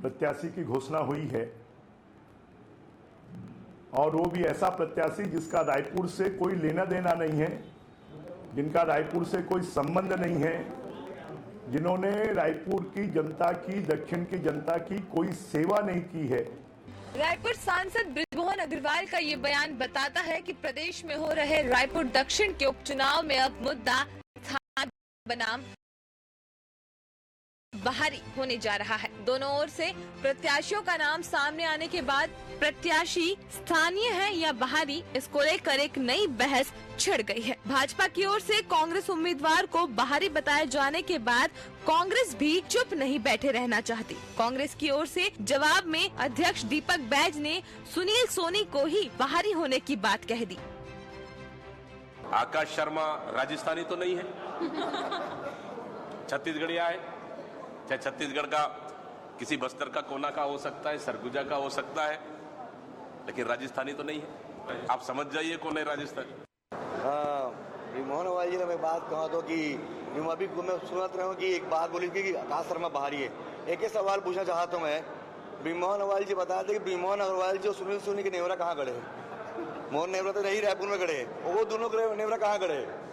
प्रत्याशी की घोषणा हुई है और वो भी ऐसा प्रत्याशी जिसका रायपुर से कोई लेना देना नहीं है, जिनका रायपुर से कोई संबंध नहीं है, जिन्होंने रायपुर की जनता की, दक्षिण की जनता की कोई सेवा नहीं की है। रायपुर सांसद बृजमोहन अग्रवाल का ये बयान बताता है कि प्रदेश में हो रहे रायपुर दक्षिण के उपचुनाव में अब मुद्दा स्थान बनाम बाहरी होने जा रहा है। दोनों ओर से प्रत्याशियों का नाम सामने आने के बाद प्रत्याशी स्थानीय है या बाहरी, इसको लेकर एक नई बहस छिड़ गई है। भाजपा की ओर से कांग्रेस उम्मीदवार को बाहरी बताए जाने के बाद कांग्रेस भी चुप नहीं बैठे रहना चाहती। कांग्रेस की ओर से जवाब में अध्यक्ष दीपक बैज ने सुनील सोनी को ही बाहरी होने की बात कह दी। आकाश शर्मा राजस्थानी तो नहीं है, छत्तीसगढ़िया है, चाहे छत्तीसगढ़ का किसी बस्तर का कोना का हो सकता है, सरगुजा का हो सकता है, लेकिन राजस्थानी तो नहीं है। आप समझ जाइए कौन है राजस्थानी। मोहन अग्रवाल जी ने मैं बात कहा तो कि अभी मैं सुनत रहा हूँ कि एक बात बोली कि आकाश शर्मा बाहरी है। एक ही सवाल पूछना चाहता हूँ मैं, मोहन अग्रवाल जी बता दें कि मोहन अग्रवाल जो सुनील सोनी के नेवरा कहाँ खड़े हैं? मोहन नेवरा तो नहीं रायपुर में खड़े हैं, वो दोनों नेवरा कहाँ खड़े हैं?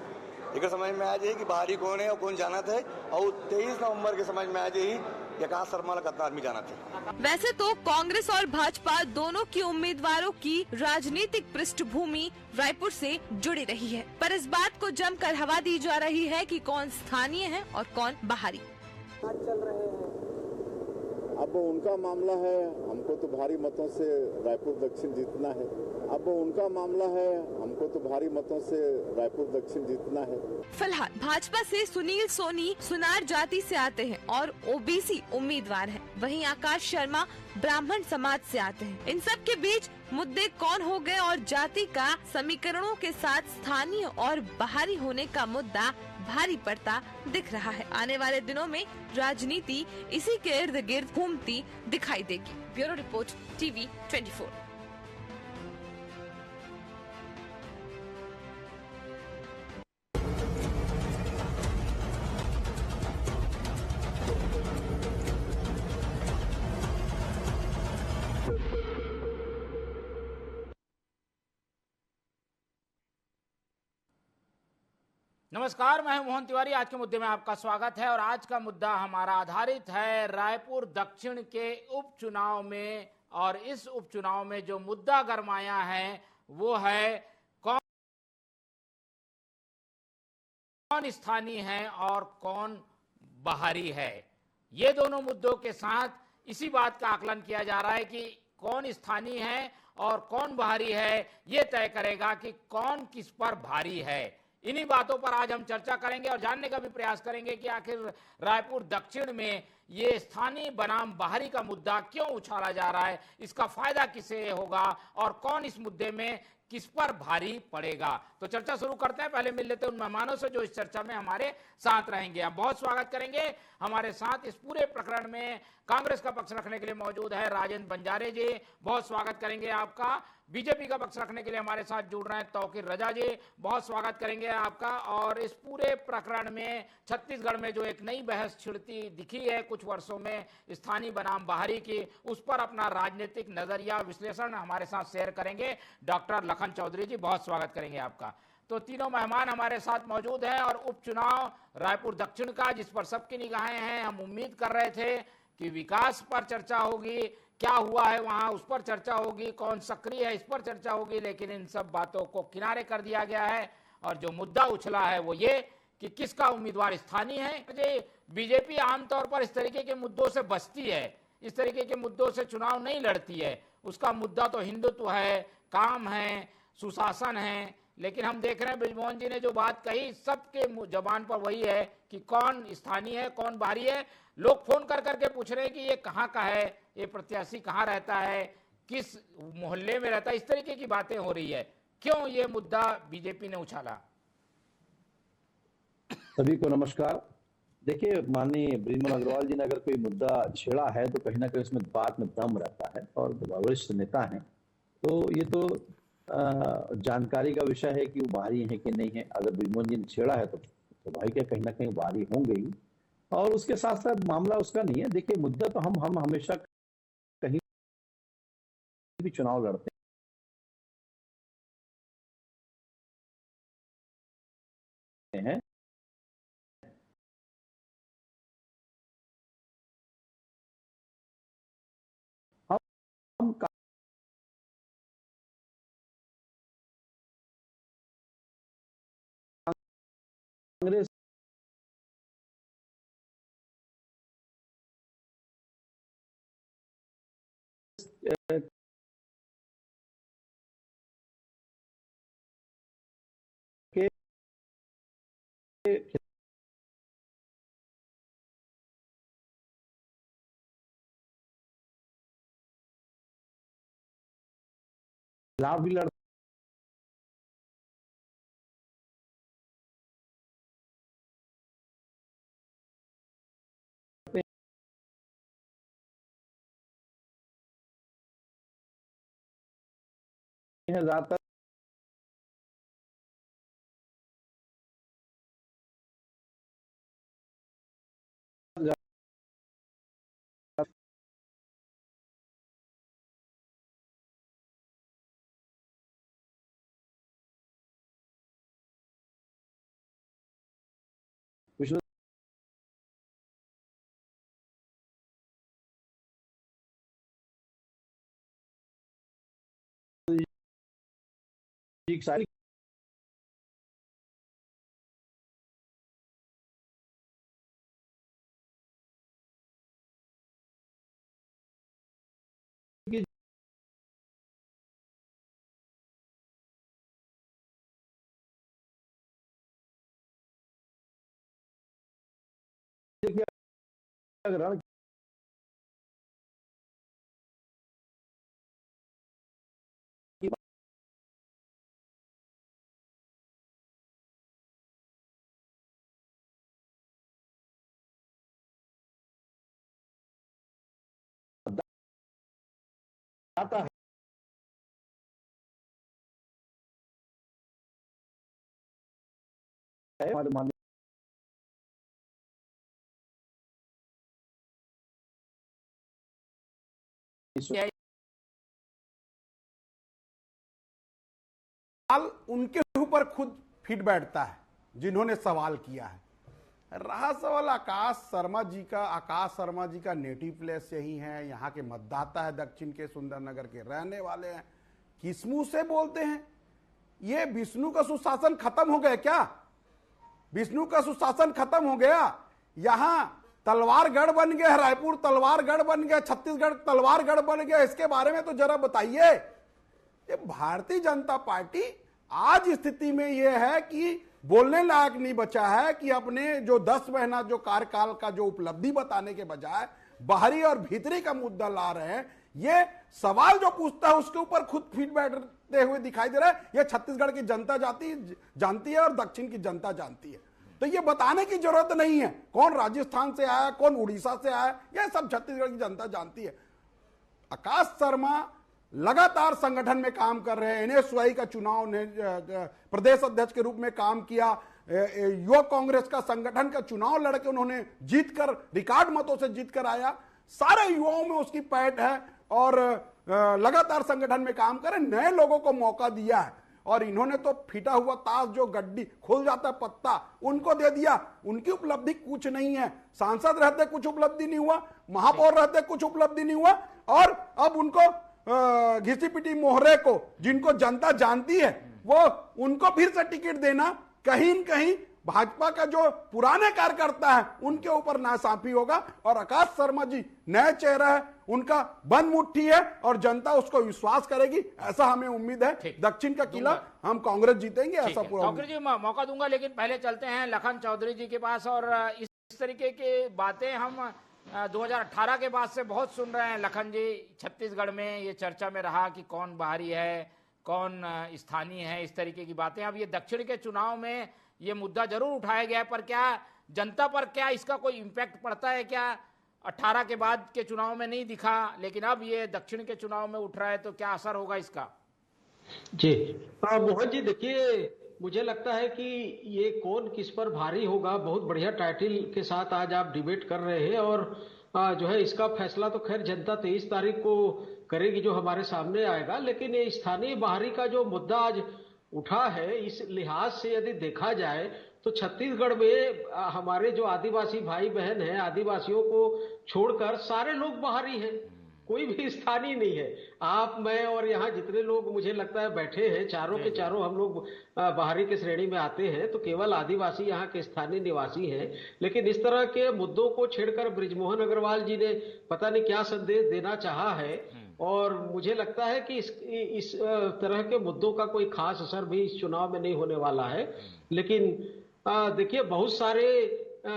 एक समझ में आ जाए कि बाहरी कौन है और कौन जाना था, और 23 नवंबर के समझ में आ जाए आकाश शर्मा कितना आदमी जाना था। वैसे तो कांग्रेस और भाजपा दोनों की उम्मीदवारों की राजनीतिक पृष्ठभूमि रायपुर से जुड़ी रही है, पर इस बात को जमकर हवा दी जा रही है कि कौन स्थानीय है और कौन बाहरी। चल रहे हैं, अब उनका मामला है, हमको तो भारी मतों से रायपुर दक्षिण जीतना है। अब उनका मामला है, हमको तो भारी मतों से रायपुर दक्षिण जीतना है। फिलहाल भाजपा से सुनील सोनी सुनार जाति से आते हैं और ओबीसी उम्मीदवार हैं। वहीं आकाश शर्मा ब्राह्मण समाज से आते हैं। इन सब के बीच मुद्दे कौन हो गए और जाति का समीकरणों के साथ स्थानीय और बाहरी होने का मुद्दा भारी पड़ता दिख रहा है। आने वाले दिनों में राजनीति इसी के इर्द गिर्द घूमती दिखाई देगी। Bureau report, TV 24। नमस्कार, मैं हूं मोहन तिवारी। आज के मुद्दे में आपका स्वागत है और आज का मुद्दा हमारा आधारित है रायपुर दक्षिण के उपचुनाव में। और इस उपचुनाव में जो मुद्दा गरमाया है वो है कौन स्थानीय है और कौन बाहरी है। ये दोनों मुद्दों के साथ इसी बात का आकलन किया जा रहा है कि कौन स्थानीय है और कौन बाहरी है, ये तय करेगा कि कौन किस पर भारी है। इन्हीं बातों पर आज हम चर्चा करेंगे और जानने का भी प्रयास करेंगे कि आखिर रायपुर दक्षिण में ये स्थानीय बनाम बाहरी का मुद्दा क्यों उछाला जा रहा है, इसका फायदा किसे होगा और कौन इस मुद्दे में किस पर भारी पड़ेगा। तो चर्चा शुरू करते हैं। पहले मिल लेते हैं उन मेहमानों से जो इस चर्चा में हमारे साथ रहेंगे। हम बहुत स्वागत करेंगे। हमारे साथ इस पूरे प्रकरण में कांग्रेस का पक्ष रखने के लिए मौजूद है राजेंद्र बंजारे जी, बहुत स्वागत करेंगे आपका। बीजेपी का पक्ष रखने के लिए हमारे साथ जुड़ रहे हैं तौकीर रजा जी, बहुत स्वागत करेंगे आपका। और इस पूरे प्रकरण में छत्तीसगढ़ में जो एक नई बहस छिड़ती दिखी है कुछ वर्षों में स्थानीय बनाम बाहरी की, उस पर अपना राजनीतिक नजरिया विश्लेषण हमारे साथ शेयर करेंगे डॉक्टर लखन चौधरी जी, बहुत स्वागत करेंगे आपका। तो तीनों मेहमान हमारे साथ मौजूद हैं और उपचुनाव रायपुर दक्षिण का, जिस पर सबकी निगाहें हैं, हम उम्मीद कर रहे थे कि विकास पर चर्चा होगी, क्या हुआ है वहां उस पर चर्चा होगी, कौन सक्रिय है इस पर चर्चा होगी, लेकिन इन सब बातों को किनारे कर दिया गया है। और जो मुद्दा उछला है वो ये कि किसका उम्मीदवार स्थानीय है। बीजेपी आमतौर पर इस तरीके के मुद्दों से बचती है, इस तरीके के मुद्दों से चुनाव नहीं लड़ती है। उसका मुद्दा तो हिंदुत्व है, काम है, सुशासन है। लेकिन हम देख रहे हैं बृजमोहन जी ने जो बात कही, सबके जबान पर वही है कि कौन स्थानीय है कौन बाहरी है। लोग फोन कर करके पूछ रहे हैं कि ये कहाँ का है, ये प्रत्याशी कहाँ रहता है, किस मोहल्ले में रहता है, इस तरीके की बातें हो रही है। क्यों ये मुद्दा बीजेपी ने उछाला? सभी को नमस्कार। देखिए, माननीय बृजमोहन अग्रवाल जी ने अगर कोई मुद्दा छेड़ा है तो कहीं ना कहीं उसमें बात में दम रहता है और वरिष्ठ नेता हैं, तो ये तो जानकारी का विषय है कि वो बाहरी है कि नहीं है। अगर बृजमोहन जी ने छेड़ा है तो भाई के कहीं ना कहीं बाहरी होंगे ही। और उसके साथ साथ मामला उसका नहीं है। देखिए, मुद्दा तो हम हमेशा कहीं भी चुनाव लड़ते हैं, हम कांग्रेस के खिलाफ भी लड़ते हैं ज्यादातर। पिछले सारी की रण की आता है हमारे माननीय सवाल उनके ऊपर खुद फिट बैठता है जिन्होंने सवाल किया है। रहा सवाल आकाश शर्मा जी का, आकाश शर्मा जी का नेटिव प्लेस यही है, यहाँ के मतदाता है, दक्षिण के सुंदरनगर के रहने वाले हैं, किस मुंह से बोलते हैं? ये विष्णु का सुशासन खत्म हो गया क्या? विष्णु का सुशासन खत्म हो गया? यहाँ तलवारगढ़ बन गया, रायपुर तलवारगढ़ बन गया, छत्तीसगढ़ तलवारगढ़ बन गया, इसके बारे में तो जरा बताइए। ये भारतीय जनता पार्टी आज स्थिति में यह है कि बोलने लायक नहीं बचा है कि अपने जो 10 महीना जो कार्यकाल का जो उपलब्धि बताने के बजाय बाहरी और भीतरी का मुद्दा ला रहे हैं। ये सवाल जो पूछता है उसके ऊपर खुद फिट बैठते हुए दिखाई दे रहा है। ये छत्तीसगढ़ की जनता जानती है और दक्षिण की जनता जानती है, तो ये बताने की जरूरत नहीं है कौन राजस्थान से आया, कौन उड़ीसा से आया, ये सब छत्तीसगढ़ की जनता जानती है। आकाश शर्मा लगातार संगठन में काम कर रहे हैं। एनएसयूआई का चुनाव प्रदेश अध्यक्ष के रूप में काम किया, युवा कांग्रेस का संगठन का चुनाव लड़के उन्होंने जीतकर रिकॉर्ड मतों से जीतकर आया। सारे युवाओं में उसकी पैठ है और लगातार संगठन में काम कर रहे, नए लोगों को मौका दिया है। और इन्होंने तो फिटा हुआ ताश जो गड्डी खुल जाता है पत्ता, उनको दे दिया। उनकी उपलब्धि कुछ नहीं है। सांसद रहते कुछ उपलब्धि नहीं हुआ, महापौर रहते कुछ उपलब्धि नहीं हुआ, और अब उनको घिसी पिटी मोहरे को जिनको जनता जानती है वो उनको फिर से टिकट देना कहीं न कहीं भाजपा का जो पुराने कार्यकर्ता है उनके ऊपर नासाफी होगा। और आकाश शर्मा जी नया चेहरा है, उनका बंद मुट्ठी है और जनता उसको विश्वास करेगी, ऐसा हमें उम्मीद है। दक्षिण का किला हम कांग्रेस जीतेंगे, ऐसा पूरा जी मौका दूंगा। लेकिन पहले चलते हैं लखन चौधरी जी के पास। और इस तरीके की बातें हम 2018 के बाद से बहुत सुन रहे हैं। लखन जी, छत्तीसगढ़ में ये चर्चा में रहा कि कौन बाहरी है, कौन स्थानीय है, इस तरीके की बातें। अब ये दक्षिण के चुनाव में ये मुद्दा जरूर उठाया गया है, पर क्या जनता पर क्या इसका कोई इम्पैक्ट पड़ता है क्या? 18 के बाद के चुनाव में नहीं दिखा, लेकिन अब ये दक्षिण के चुनाव में उठ रहा है, तो क्या असर होगा इसका? जी मोहन जी, देखिए मुझे लगता है कि ये कौन किस पर भारी होगा, बहुत बढ़िया टाइटल के साथ आज आप डिबेट कर रहे हैं। और जो है इसका फैसला तो खैर जनता 23 तारीख को करेगी, जो हमारे सामने आएगा। लेकिन ये स्थानीय बाहरी का जो मुद्दा आज उठा है, इस लिहाज से यदि देखा जाए तो छत्तीसगढ़ में हमारे जो आदिवासी भाई बहन हैं, आदिवासियों को छोड़कर सारे लोग बाहरी हैं, कोई भी स्थानीय नहीं है। आप, मैं और यहाँ जितने लोग मुझे लगता है बैठे हैं, चारों के चारों हम लोग बाहरी के श्रेणी में आते हैं, तो केवल आदिवासी यहाँ के स्थानीय निवासी हैं। लेकिन इस तरह के मुद्दों को छेड़कर बृजमोहन अग्रवाल जी ने पता नहीं क्या संदेश देना चाहा है, और मुझे लगता है कि इस तरह के मुद्दों का कोई खास असर भी इस चुनाव में नहीं होने वाला है। लेकिन देखिए, बहुत सारे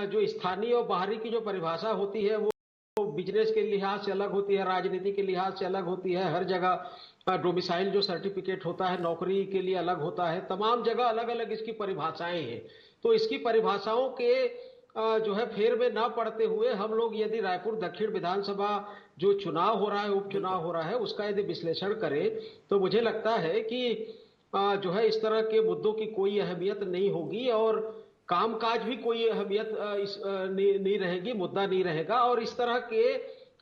जो स्थानीय और बाहरी की जो परिभाषा होती है वो बिजनेस के लिहाज से अलग होती है, राजनीति के लिहाज से अलग होती है। हर जगह डोमिसाइल जो सर्टिफिकेट होता है नौकरी के लिए अलग होता है, तमाम जगह अलग अलग इसकी परिभाषाएं हैं। तो इसकी परिभाषाओं के जो है फेर में ना पड़ते हुए हम लोग यदि रायपुर दक्षिण विधानसभा जो चुनाव हो रहा है, उपचुनाव हो रहा है, उसका यदि विश्लेषण करें तो मुझे लगता है कि जो है इस तरह के मुद्दों की कोई अहमियत नहीं होगी, और कामकाज भी कोई अहमियत नहीं रहेगी, मुद्दा नहीं रहेगा। और इस तरह के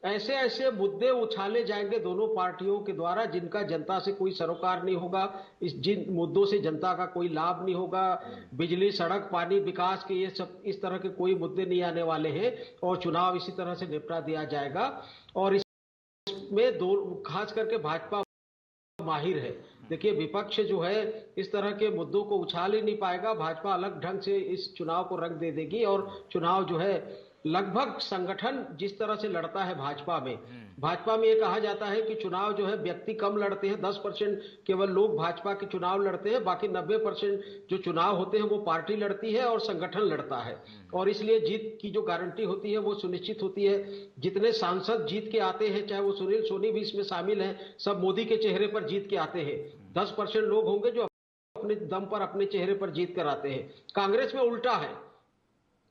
ऐसे ऐसे मुद्दे उछाले जाएंगे दोनों पार्टियों के द्वारा जिनका जनता से कोई सरोकार नहीं होगा, जिन मुद्दों से जनता का कोई लाभ नहीं होगा। बिजली, सड़क, पानी, विकास के ये सब इस तरह के कोई मुद्दे नहीं आने वाले हैं, और चुनाव इसी तरह से निपटा दिया जाएगा। और इसमें दो खास करके भाजपा माहिर है। देखिए, विपक्ष जो है इस तरह के मुद्दों को उछाल ही नहीं पाएगा। भाजपा अलग ढंग से इस चुनाव को रंग दे देगी, और चुनाव जो है लगभग संगठन जिस तरह से लड़ता है भाजपा में ये कहा जाता है कि चुनाव जो है व्यक्ति कम लड़ते हैं, 10% केवल लोग भाजपा के चुनाव लड़ते हैं, बाकी 90% जो चुनाव होते हैं वो पार्टी लड़ती है और संगठन लड़ता है। और इसलिए जीत की जो गारंटी होती है वो सुनिश्चित होती है। जितने सांसद जीत के आते हैं, चाहे वो सुनील सोनी भी इसमें शामिल हैं, सब मोदी के चेहरे पर जीत के आते हैं। 10% लोग होंगे जो अपने दम पर अपने चेहरे पर जीत कर आते हैं। कांग्रेस में उल्टा है।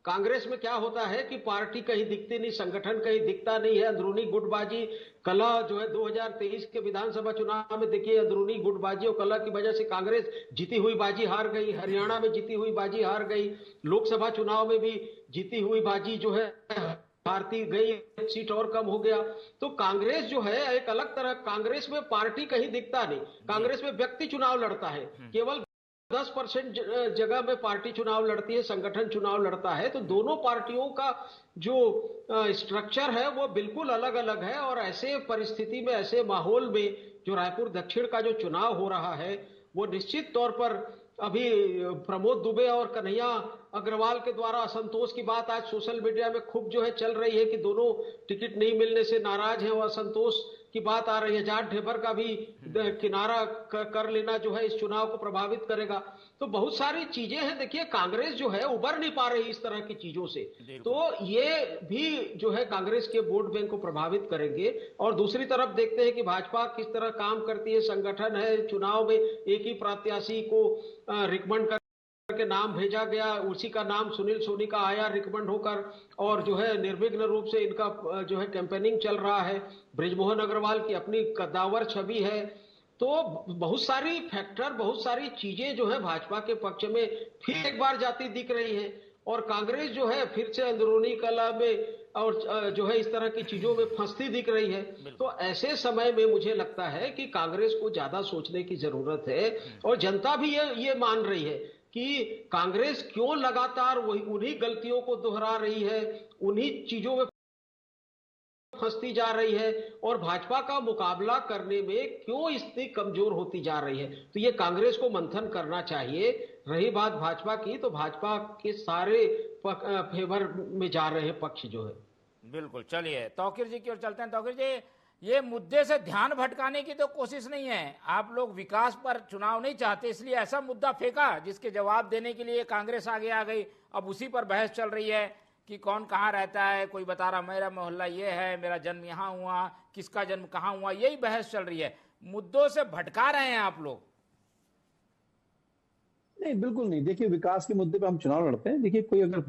कांग्रेस में क्या होता है कि पार्टी कहीं दिखती नहीं, संगठन कहीं दिखता नहीं है, अंदरूनी गुटबाजी, कला जो है 2023 के विधानसभा चुनाव में देखिए, अंदरूनी गुटबाजी और कला की वजह से कांग्रेस जीती हुई बाजी हार गई, हरियाणा में जीती हुई बाजी हार गई, लोकसभा चुनाव में भी जीती हुई बाजी जो है हारती गई, सीट और कम हो गया। तो कांग्रेस जो है एक अलग तरह, कांग्रेस में पार्टी कहीं दिखता नहीं, कांग्रेस में व्यक्ति चुनाव लड़ता है। केवल 10% जगह में पार्टी चुनाव लड़ती है, संगठन चुनाव लड़ता है। तो दोनों पार्टियों का जो स्ट्रक्चर है वो बिल्कुल अलग अलग है। और ऐसे परिस्थिति में, ऐसे माहौल में जो रायपुर दक्षिण का जो चुनाव हो रहा है वो निश्चित तौर पर अभी प्रमोद दुबे और कन्हैया अग्रवाल के द्वारा असंतोष की बात आज सोशल मीडिया में खूब जो है चल रही है कि दोनों टिकट नहीं मिलने से नाराज हैं और असंतोष की बात आ रही है। जाट ढेबर का भी किनारा कर लेना जो है इस चुनाव को प्रभावित करेगा। तो बहुत सारी चीजें हैं। देखिए, कांग्रेस जो है उबर नहीं पा रही इस तरह की चीजों से, तो ये भी जो है कांग्रेस के वोट बैंक को प्रभावित करेंगे। और दूसरी तरफ देखते हैं कि भाजपा किस तरह काम करती है। संगठन है, चुनाव में एक ही प्रत्याशी को रिकमेंड के नाम भेजा गया, उसी का नाम सुनील सोनी का आया रिकमेंड होकर, और जो है निर्विघ्न रूप से इनका जो है कैंपेनिंग चल रहा है। बृजमोहन अग्रवाल की अपनी कद्दावर छवि है। तो बहुत सारी फैक्टर, बहुत सारी चीजें जो है भाजपा के पक्ष में फिर एक बार जाती दिख रही है, और कांग्रेस जो है फिर से अंदरूनी कला में और जो है इस तरह की चीजों में फंसती दिख रही है। तो ऐसे समय में मुझे लगता है कि कांग्रेस को ज्यादा सोचने की जरूरत है, और जनता भी ये मान रही है कि कांग्रेस क्यों लगातार वही उन्हीं गलतियों को दोहरा रही है, उन्हीं चीजों में फंसती जा रही है, और भाजपा का मुकाबला करने में क्यों इतनी कमजोर होती जा रही है। तो ये कांग्रेस को मंथन करना चाहिए। रही बात भाजपा की, तो भाजपा के सारे फेवर में जा रहे हैं पक्ष जो है। बिल्कुल। चलिए तौकीर जी की ओर चलते हैं। तौकीर जी, ये मुद्दे से ध्यान भटकाने की तो कोशिश नहीं है, आप लोग विकास पर चुनाव नहीं चाहते, इसलिए ऐसा मुद्दा फेंका जिसके जवाब देने के लिए कांग्रेस आगे आ गई। अब उसी पर बहस चल रही है कि कौन कहाँ रहता है, कोई बता रहा मेरा मोहल्ला ये है, मेरा जन्म यहाँ हुआ, किसका जन्म कहाँ हुआ, यही बहस चल रही है। मुद्दों से भटका रहे हैं आप लोग। नहीं, बिल्कुल नहीं। देखिए, विकास के मुद्दे पे हम चुनाव लड़ते हैं। देखिए, कोई अगर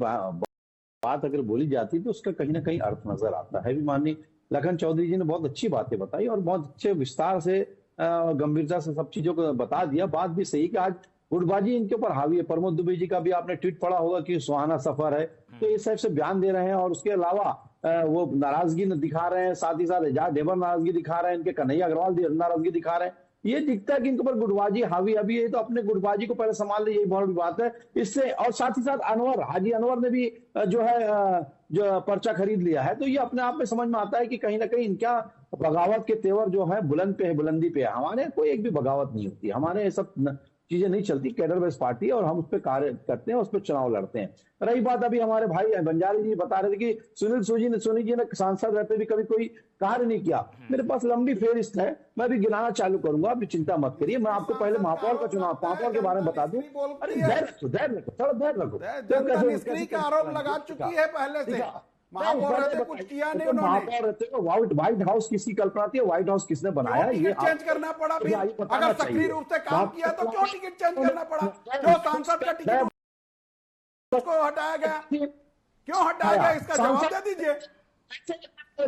बात अगर बोली जाती तो उसका कहीं ना कहीं अर्थ नजर आता है। भी माननीय लखन चौधरी जी ने बहुत अच्छी बातें बताई और बहुत अच्छे विस्तार से, गंभीरता से सब चीजों को बता दिया। बात भी सही कि आज गुटबाजी इनके ऊपर हावी है। प्रमोद दुबे जी का भी आपने ट्वीट पढ़ा होगा कि सुहाना सफर है, तो इस टाइप से बयान दे रहे हैं। और उसके अलावा वो नाराजगी दिखा रहे हैं, साथ ही साथ एजाज ढेबर नाराजगी दिखा रहे हैं, इनके कन्हैया अग्रवाल नाराजगी दिखा रहे हैं। ये दिखता है कि इनके ऊपर गुटबाजी हावी अभी है, तो अपने गुटबाजी को पहले संभाल ले, यही बहुत बड़ी बात है इससे। और साथ ही साथ अनवर हाजी अनवर ने भी जो है जो पर्चा खरीद लिया है, तो ये अपने आप में समझ में आता है कि कहीं ना कहीं इनका बगावत के तेवर जो है बुलंद पे है, बुलंदी पे है। हमारे कोई एक भी बगावत नहीं होती, हमारे ये सब चीजें नहीं चलती, कैडर बेस्ड पार्टी है और हम उस पर कार्य करते हैं, उस पर चुनाव लड़ते हैं। रही बात अभी हमारे भाई बंजारी जी बता रहे थे कि सोनी जी ने सांसद रहते भी कभी कोई कार्य नहीं किया। मेरे पास लंबी फेहरिस्त है, मैं भी गिनाना चालू करूंगा, अभी चिंता मत करिए। मैं आपको पहले महापौर का चुनाव, महापौर के बारे में बता दूं। अरे धैर्य रखो, थोड़ा धैर्य रखो। निष्क्रिय का आरोप लगा चुकी है पहले से, महापौर रहते कुछ किया नहीं उन्होंने। महापौर रहते व्हाइट हाउस किसकी कल्पना थी, व्हाइट हाउस किसने बनाया, ये चेंज करना पड़ा भी। अगर सक्रिय रूप से काम किया तो क्यों टिकट चेंज करना पड़ा? क्यों सांसद का टिकट उसको हटाया गया, क्यों हटाया गया? इसका जवाब दे दीजिए।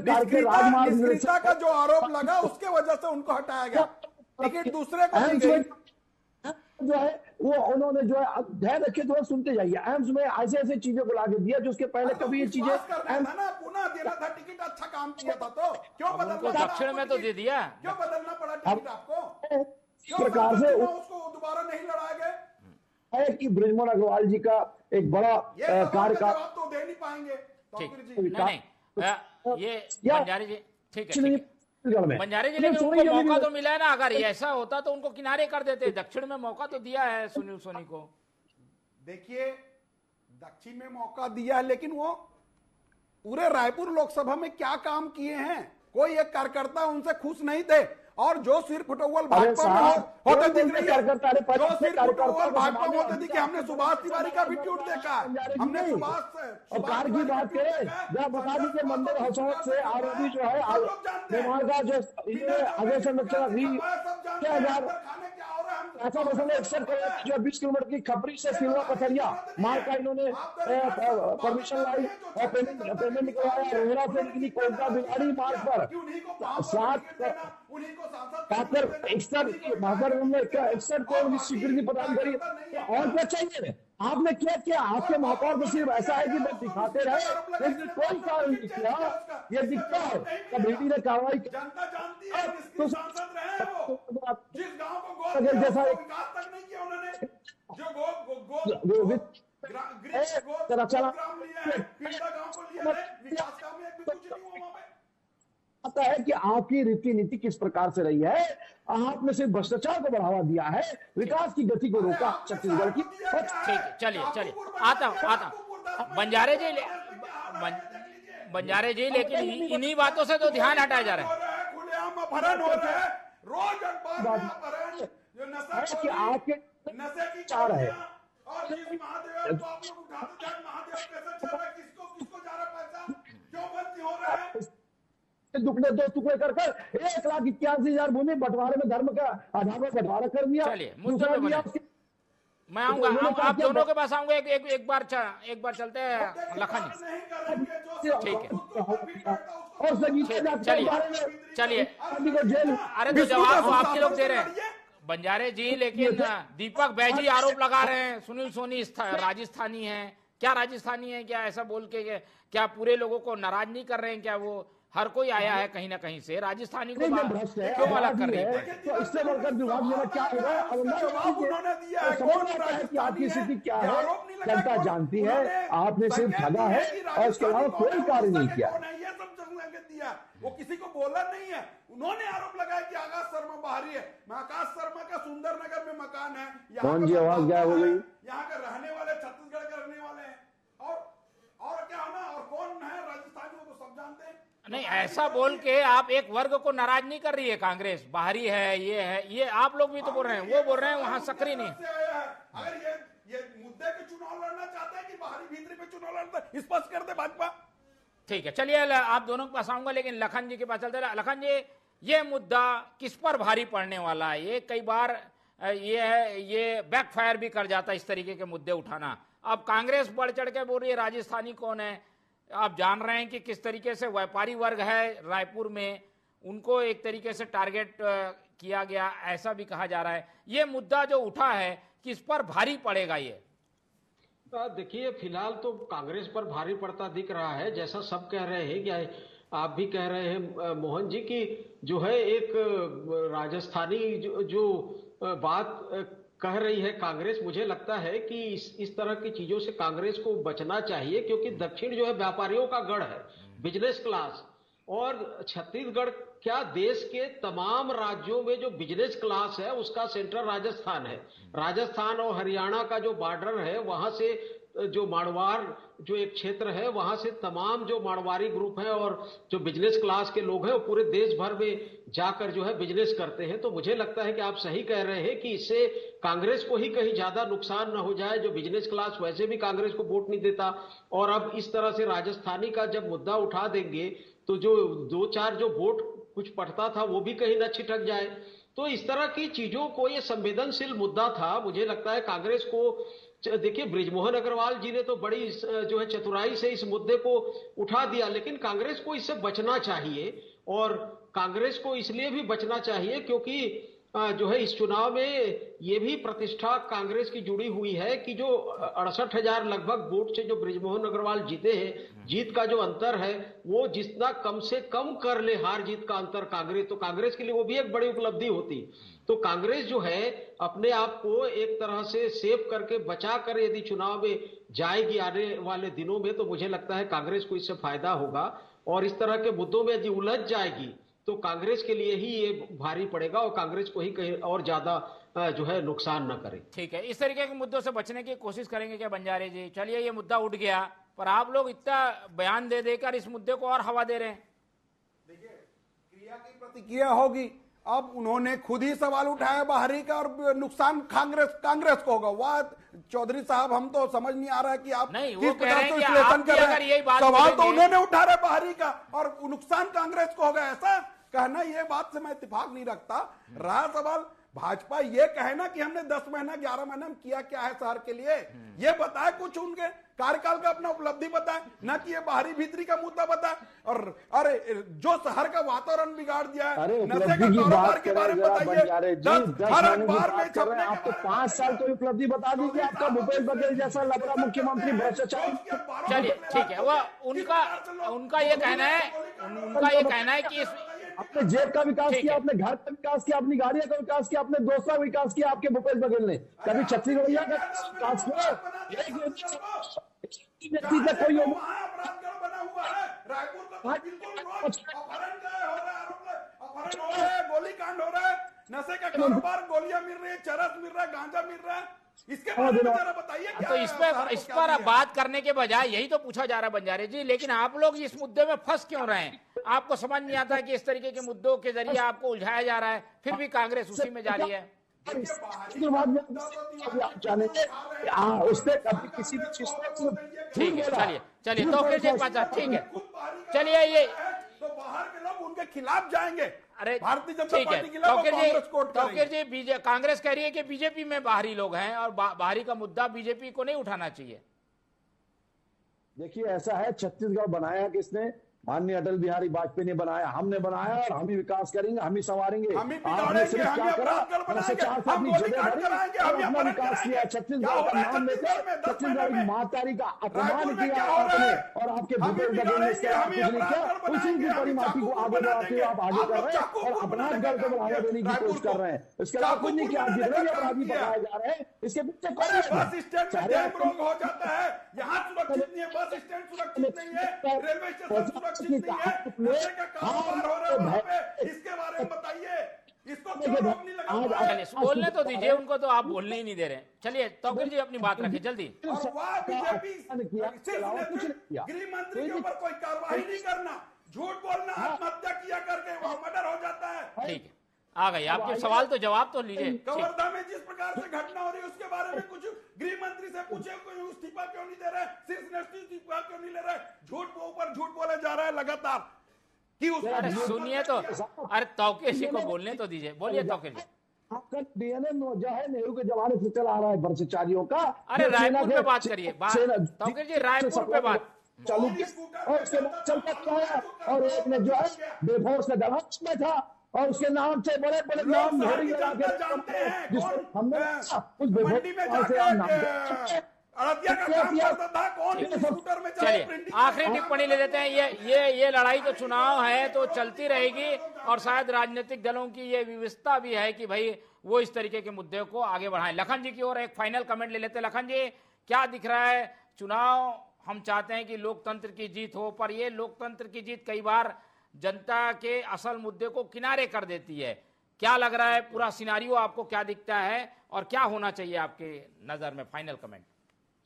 निष्क्रियता का जो आरोप लगा उसके वजह से उनको हटाया गया, टिकट दूसरे को दी गई। जो है वो उन्होंने जो है ध्यान रखिए, थोड़ा सुनते जाइए। एम्स में ऐसे ऐसे चीजों को लाके दिया जो उसके पहले कभी ये चीजें पुनः देना था टिकट, अच्छा काम किया था तो क्यों बदलना? दक्षिण में तो दे दिया, क्यों बदलना पड़ा टिकट आपको? इस प्रकार से उसको दोबारा नहीं लड़ाए गए है कि बृजमोहन अग्रवाल जी का एक बड़ा कार्यकाल तो दे नहीं पाएंगे। नहीं, ये बंजारी जी ठीक है, बंजारे जिले में उनको मौका तो मिला है ना। अगर ऐसा होता तो उनको किनारे कर देते, दक्षिण में मौका तो दिया है सुनील सोनी को। देखिए दक्षिण में मौका दिया है, लेकिन वो पूरे रायपुर लोकसभा में क्या काम किए हैं? कोई एक कार्यकर्ता उनसे खुश नहीं थे, और जो सिर फुटौल भाजपा में होते दिख रही है, जो सिर फुटौल भाजपा में होते दिखे। हमने सुभाष तिवारी का भी ट्वीट देखा, हमने सुभाष की बात करें जब बता दी कि मंदिर हौसलों से आरोपी जो है निर्माण का जो अजय संरक्षण अभी 6,061 करोड़ जो 20 किलोमीटर की खपरी से सिलवा पथरिया मार्ग का इन्होंने परमिशन लाई और पेमेंट निकलवाया। रोहरा से निकली कोलका बिलाड़ी मार्ग पर 61 करोड़ की स्वीकृति प्रदान करी। और क्या चाहिए? आपने क्या आपके महापौर को सिर्फ ऐसा है कि बस दिखाते रहे, लेकिन कोई कार्य नहीं किया। ये दिखता है कब ईडी ने कार्रवाई की तो जैसा आता है कि आपकी रीति नीति किस प्रकार से रही है। आपने सिर्फ भ्रष्टाचार को बढ़ावा दिया है, विकास की गति को रोका छत्तीसगढ़ की। ठीक है, चलिए आता बंजारे जी, लेकिन इन्हीं बातों से तो ध्यान हटाया जा रहा है। कि आपके चार है दो टुकड़े कर 1,81,000 भूमि बंटवारे में धर्म का आधार पर बंटवारा कर दिया। चलिए मैं आऊंगा, आप दोनों के पास आऊंगा। एक बार चलते हैं लखन जी, ठीक है। चलिए अरे तो जवाब तो आपके लोग दे रहे हैं बंजारे जी, लेकिन दीपक बैजी आरोप लगा रहे हैं सुनील सोनी राजस्थानी है। क्या राजस्थानी है? क्या ऐसा बोल के क्या पूरे लोगों को नाराज नहीं कर रहे हैं? क्या वो हर कोई आया है कहीं ना कहीं से, राजस्थानी को क्यों अलग कर रही है? तो इससे बढ़कर विवाद में क्या होगा? आपकी स्थिति क्या है जनता जानती है। आपने सिर्फ ठगा है और उसके अलावा कोई कार्य नहीं किया। वो किसी को बोला नहीं है। उन्होंने आरोप लगाया कि आकाश शर्मा बाहरी है। आकाश शर्मा का सुंदरनगर में मकान है, कौन जी आवाज गायब हो गई? यहाँ के रहने वाले छत्तीसगढ़ के रहने वाले हैं, और क्या होना और कौन है राजस्थानी वो तो सब जानते हैं। नहीं, ऐसा बोल के आप एक वर्ग को नाराज नहीं कर रही है कांग्रेस, बाहरी है, ये आप लोग भी तो बोल रहे हैं, वो बोल रहे हैं वहां सक्रिय नहीं। अगर ये मुद्दे पे चुनाव लड़ना चाहते हैं कि बाहरी भीतरी पे चुनाव लड़ना, स्पष्ट कर दे भाजपा। ठीक है, चलिए आप दोनों के पास आऊंगा, लेकिन लखन जी के पास चलते रहे। लखन जी, ये मुद्दा किस पर भारी पड़ने वाला है? ये कई बार ये बैकफायर भी कर जाता है इस तरीके के मुद्दे उठाना। अब कांग्रेस बढ़ चढ़ के बोल रही है राजस्थानी कौन है। आप जान रहे हैं कि किस तरीके से व्यापारी वर्ग है रायपुर में, उनको एक तरीके से टारगेट किया गया, ऐसा भी कहा जा रहा है। ये मुद्दा जो उठा है किस पर भारी पड़ेगा? ये देखिए, फिलहाल तो कांग्रेस पर भारी पड़ता दिख रहा है, जैसा सब कह रहे हैं कि आप भी कह रहे हैं मोहन जी की जो है एक राजस्थानी जो बात कह रही है कांग्रेस, मुझे लगता है कि इस तरह की चीजों से कांग्रेस को बचना चाहिए, क्योंकि दक्षिण जो है व्यापारियों का गढ़ है, बिजनेस क्लास, और छत्तीसगढ़ क्या देश के तमाम राज्यों में जो बिजनेस क्लास है उसका सेंटर राजस्थान है। राजस्थान और हरियाणा का जो बॉर्डर है वहां से जो मारवाड़ जो एक क्षेत्र है वहां से तमाम जो मारवाड़ी ग्रुप है और जो बिजनेस क्लास के लोग हैं वो पूरे देश भर में जाकर जो है बिजनेस करते हैं। तो मुझे लगता है कि आप सही कह रहे हैं कि इससे कांग्रेस को ही कहीं ज्यादा नुकसान न हो जाए। जो बिजनेस क्लास वैसे भी कांग्रेस को वोट नहीं देता, और अब इस तरह से राजस्थानी का जब मुद्दा उठा देंगे तो जो 2-4 जो वोट कुछ पड़ता था वो भी कहीं न छिटक जाए। तो इस तरह की चीजों को, ये संवेदनशील मुद्दा था, मुझे लगता है कांग्रेस को, देखिए बृजमोहन अग्रवाल जी ने तो बड़ी जो है चतुराई से इस मुद्दे को उठा दिया, लेकिन कांग्रेस को इससे बचना चाहिए। और कांग्रेस को इसलिए भी बचना चाहिए क्योंकि जो है इस चुनाव में ये भी प्रतिष्ठा कांग्रेस की जुड़ी हुई है कि जो 68,000 लगभग वोट से जो बृजमोहन अग्रवाल जीते हैं, जीत का जो अंतर है वो जितना कम से कम कर ले हार जीत का अंतर कांग्रेस, तो कांग्रेस के लिए वो भी एक बड़ी उपलब्धि होती। तो कांग्रेस जो है अपने आप को एक तरह से सेव करके बचा कर यदि चुनाव में जाएगी आने वाले दिनों में, तो मुझे लगता है कांग्रेस को इससे फायदा होगा। और इस तरह के मुद्दों में यदि उलझ जाएगी तो कांग्रेस के लिए ही ये भारी पड़ेगा और कांग्रेस को ही कहीं और ज्यादा जो है नुकसान न करे। ठीक है, इस तरीके के मुद्दों से बचने की कोशिश करेंगे क्या बंजारे जी? चलिए, ये मुद्दा उठ गया, पर आप लोग इतना बयान दे देकर इस मुद्दे को और हवा दे रहे हैं। देखिए, क्रिया की प्रतिक्रिया होगी। अब उन्होंने खुद ही सवाल उठाया बाहरी का, और नुकसान कांग्रेस को होगा। वाह चौधरी साहब, हम तो समझ नहीं आ रहा है कि आप नहीं, किस प्रकार से विश्लेषण कर रहे हैं। सवाल तो उन्होंने उठा रहे बाहरी का और नुकसान कांग्रेस को होगा, ऐसा कहना, ये बात से मैं इत्तेफाक नहीं रखता। रहा सवाल भाजपा ये कहे ना कि हमने 10 महीना 11 महीना में किया क्या है शहर के लिए, ये बताए, कुछ उनके कार्यकाल का अपना उपलब्धि बताए, ना कि ये बाहरी भीतरी का मुद्दा बताए। और अरे जो शहर का वातावरण बिगाड़ दिया है, नशे का कारोबार के बारे में बताइए। 10 हर अखबार में छपने आप तो 5 साल तो उपलब्धि बता दीजिए। आपका भूपेश बघेल जैसा लफड़ा मुख्यमंत्री भ्रष्टाचार। चलिए ठीक है, वो उनका ये कहना है कि अपने जेब का विकास किया, अपने घर का विकास किया, अपनी गाड़ियों का विकास किया, अपने दोस्तों का विकास किया आपके भूपेश बघेल ने। कभी छत्तीसगढ़ का विकास किया? कोई गोलीकांड हो रहा है, नशे का कारोबार, गोलियां मिल रही है, चरस मिल रहा है, गांजा मिल रहा है, इसके बारे में जरा बताइए। तो इस पर बात करने के बजाय यही तो पूछा जा रहा है बंजारे जी, लेकिन आप लोग इस मुद्दे में फंस क्यों रहे हैं? आपको समझ नहीं आता कि इस तरीके के मुद्दों के जरिए आपको उलझाया जा रहा है, फिर भी कांग्रेस उसी में जा रही है। उसने कभी किसी भी चीज को ठीक है, चलिए तो फिर ठीक है, चलिए ये तो बाहर के लोग उनके खिलाफ जाएंगे। अरे भारतीय जनता पार्टी के खिलाफ कांग्रेस कह रही है कि बीजेपी में बाहरी लोग हैं और बाहरी का मुद्दा बीजेपी को नहीं उठाना चाहिए। देखिए, ऐसा है, छत्तीसगढ़ बनाया किसने? माननीय अटल बिहारी वाजपेयी ने बनाया, हमने बनाया, और हम ही विकास करेंगे, हम ही संवारेंगे। आपने सिर्फ क्या करा? भ्रष्टाचार से अपनी जगह भरी और अपना विकास किया। छत्तीसगढ़ का नाम लेकर छत्तीसगढ़ की मातारी का अपमान किया आपने, और आपके भूपेश बघेल ने इसके कुछ नहीं किया। उसी की परिमाटी को आगे बढ़ाते हुए आप आगे कर रहे हैं और अपराध कर को बढ़ावा देने की कोशिश कर रहे हैं। इसके अलावा कुछ नहीं किया। आप जितने भी अपराधी बताए जा रहे हैं, इसके पीछे बस स्टैंड में जैम रोग हो जाता है, यहाँ सुरक्षित नहीं है, बस स्टैंड सुरक्षित नहीं है, रेलवे स्टेशन सुरक्षित नहीं है, नशे का कारोबार हो रहा है वहाँ पे, इसके बारे में बताइए। इसको क्यों रोक नहीं लगा? चलिए बोलने तो दीजिए उनको, तो आप बोलने ही नहीं दे रहे। चलिए तौकीर जी अपनी बात रखिए जल्दी। और वाह बीजेपी गृह मंत्री के ऊपर कोई कार्रवाई नहीं करना, झूठ बोलना, आत्महत्या किया करके वहाँ मर्डर हो जाता है। ठीक है, आ गई आपके सवाल, तो जवाब तो लीजिए। कवर्धा में जिस प्रकार से घटना हो रही है उसके बारे में कुछ गृह मंत्री से पूछे, कोई इस्तीफा क्यों नहीं दे रहे, शीर्ष नेतृत्व इस्तीफा क्यों नहीं ले रहे? झूठ के ऊपर झूठ बोले जा रहा है लगातार कि अरे सुनिए तो, अरे तौकीर जी को बोलने तो दीजिए, बोलिए तौकीर जी। आपका डीएनए जो है नेहरू के जमाने से चला आ रहा है भ्रष्टाचारियों का। अरे रायपुर पे बात करिए, तौकीर जी रायपुर पे बात चालू, और उसके बाद चलता क्या है, और एक ने जो है बेफोर्स का दलाल में था और उसके नाम से बड़े बड़े नाम मंडी में जाकर अड़तिया का काम करता था कौन स्कूटर में चले? चलिए आखिरी टिप्पणी ले लेते हैं। ये लड़ाई तो चुनाव है तो चलती रहेगी और शायद राजनीतिक दलों की ये व्यवस्था भी है कि भाई वो इस तरीके के मुद्दे को आगे बढ़ाएं। लखन जी की ओर एक फाइनल कमेंट ले लेते हैं। लखन जी, क्या दिख रहा है? चुनाव हम चाहते हैं कि लोकतंत्र की जीत हो, पर ये लोकतंत्र की जीत कई बार जनता के असल मुद्दे को किनारे कर देती है। क्या लग रहा है, पूरा सिनारियो आपको क्या दिखता है और क्या होना चाहिए आपके नजर में? Final comment.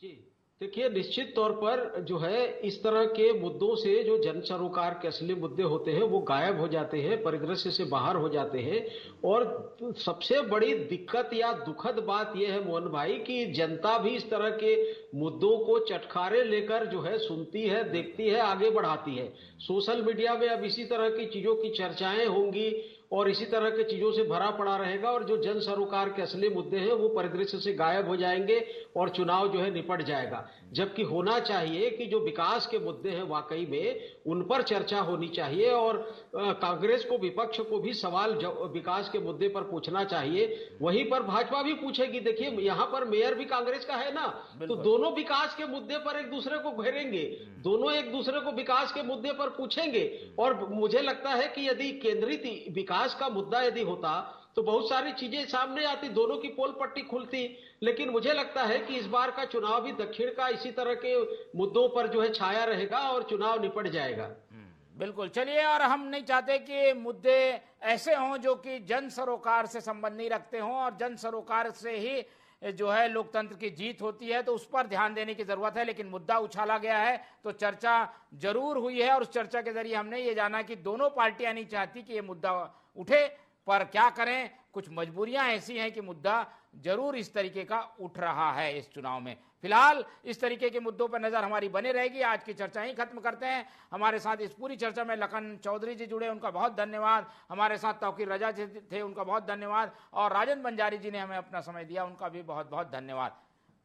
जी देखिए, निश्चित तौर पर जो है इस तरह के मुद्दों से जो जन सरोकार के असली मुद्दे होते हैं वो गायब हो जाते हैं, परिदृश्य से बाहर हो जाते हैं। और सबसे बड़ी दिक्कत या दुखद बात यह है मोहन भाई कि जनता भी इस तरह के मुद्दों को चटखारे लेकर जो है सुनती है, देखती है, आगे बढ़ाती है। सोशल मीडिया में अब इसी तरह की चीजों की चर्चाएं होंगी और इसी तरह के चीजों से भरा पड़ा रहेगा और जो जन सरोकार के असली मुद्दे हैं वो परिदृश्य से गायब हो जाएंगे और चुनाव जो है निपट जाएगा। जबकि होना चाहिए कि जो विकास के मुद्दे हैं वाकई में उन पर चर्चा होनी चाहिए और कांग्रेस को, विपक्ष को भी सवाल विकास के मुद्दे पर पूछना चाहिए। वहीं पर भाजपा भी पूछेगी। देखिए, यहाँ पर मेयर भी कांग्रेस का है ना, तो दोनों विकास के मुद्दे पर एक दूसरे को घेरेंगे, दोनों एक दूसरे को विकास के मुद्दे पर पूछेंगे। और मुझे लगता है कि यदि केंद्रित विकास का मुद्दा यदि होता तो बहुत सारी चीजें सामने आती, दोनों की पोल पट्टी खुलती। लेकिन मुझे लगता है कि इस बार का चुनाव भी दक्षिण का इसी तरह के मुद्दों पर जो है छाया रहेगा और चुनाव निपट जाएगा। बिल्कुल। चलिए, और हम नहीं चाहते कि मुद्दे ऐसे हों जो कि जन सरोकार से संबंध नहीं रखते हों और जन सरोकार से ही जो है लोकतंत्र की जीत होती है, तो उस पर ध्यान देने की जरूरत है। लेकिन मुद्दा उछाला गया है तो चर्चा जरूर हुई है और उस चर्चा के जरिए हमने ये जाना कि दोनों पार्टियां नहीं चाहती कि ये मुद्दा उठे, पर क्या करें, कुछ मजबूरियां ऐसी हैं कि मुद्दा जरूर इस तरीके का उठ रहा है इस चुनाव में। फिलहाल इस तरीके के मुद्दों पर नजर हमारी बने रहेगी। आज की चर्चा ही खत्म करते हैं। हमारे साथ इस पूरी चर्चा में लखन चौधरी जी जुड़े, उनका बहुत धन्यवाद। हमारे साथ तौकीर रजा जी थे, उनका बहुत धन्यवाद। और राजन बंजारी जी ने हमें अपना समय दिया, उनका भी बहुत बहुत धन्यवाद।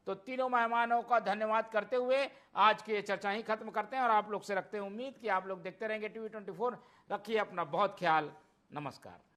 तो तीनों मेहमानों का धन्यवाद करते हुए आज की चर्चा ही खत्म करते हैं और आप लोग से रखते हैं उम्मीद कि आप लोग देखते रहेंगे TV24। रखिए अपना बहुत ख्याल। नमस्कार।